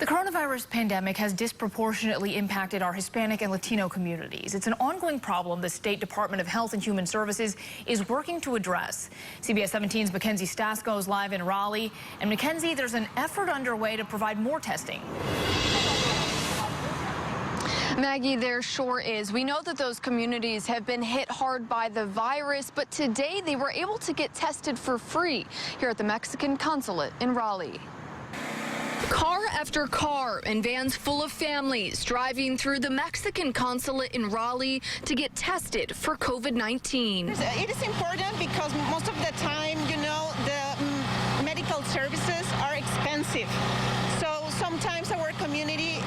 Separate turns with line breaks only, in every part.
The coronavirus pandemic has disproportionately impacted our Hispanic and Latino communities. It's an ongoing problem the State Department of Health and Human Services is working to address. CBS 17's MACKENZIE STASKO is live in Raleigh. And MACKENZIE, there's an effort underway to provide more testing.
Maggie, there sure is. We know that those communities have been hit hard by the virus, but today they were able to get tested for free here at the Mexican Consulate in Raleigh. Car after car and vans full of families driving through the Mexican Consulate in Raleigh to get tested for COVID-19.
It is important because most of the time, the medical services are expensive. So sometimes our community,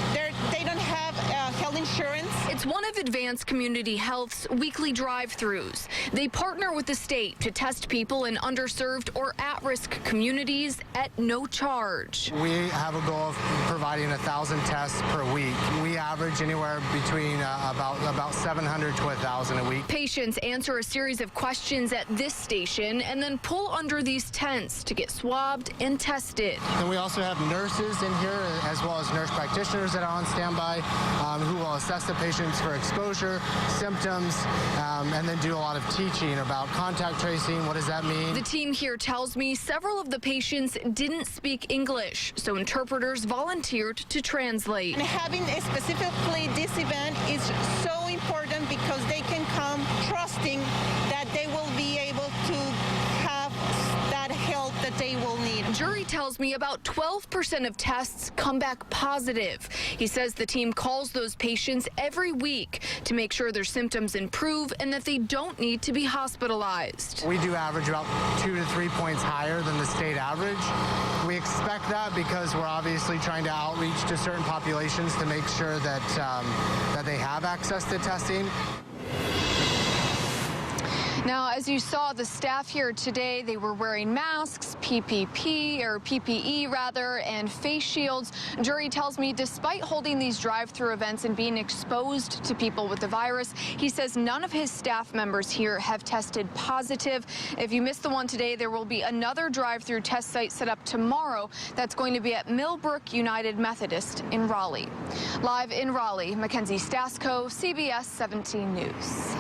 they don't have health insurance.
It's one of Advanced Community Health's weekly drive-thrus. They partner with the state to test people in underserved or at-risk communities at no charge.
We have a goal of providing 1,000 tests per week. We average anywhere between about 700 to 1,000 a week.
Patients answer a series of questions at this station and then pull under these tents to get swabbed and tested.
And we also have nurses in here, as well as nurse practitioners that are on standby, who will assess the patients for exposure, symptoms, and then do a lot of teaching about contact tracing. What does that mean?
The team here tells me several of the patients didn't speak English, so interpreters volunteered to translate.
And having specifically this event is so important because they can come trusting that they will be able to have that help that they will need.
Jury tells me about 12% of tests come back positive. He says the team calls those patients every week to make sure their symptoms improve and that they don't need to be hospitalized.
We do average about 2 to 3 points higher than the state average. We expect that because we're obviously trying to outreach to certain populations to make sure that, that they have access to testing.
Now, as you saw, the staff here today, they were wearing masks, PPE rather, and face shields. Jury tells me despite holding these drive-through events and being exposed to people with the virus, he says none of his staff members here have tested positive. If you missed the one today, there will be another drive-through test site set up tomorrow. That's going to be at Millbrook United Methodist in Raleigh. Live in Raleigh, MACKENZIE STASKO, CBS 17 News.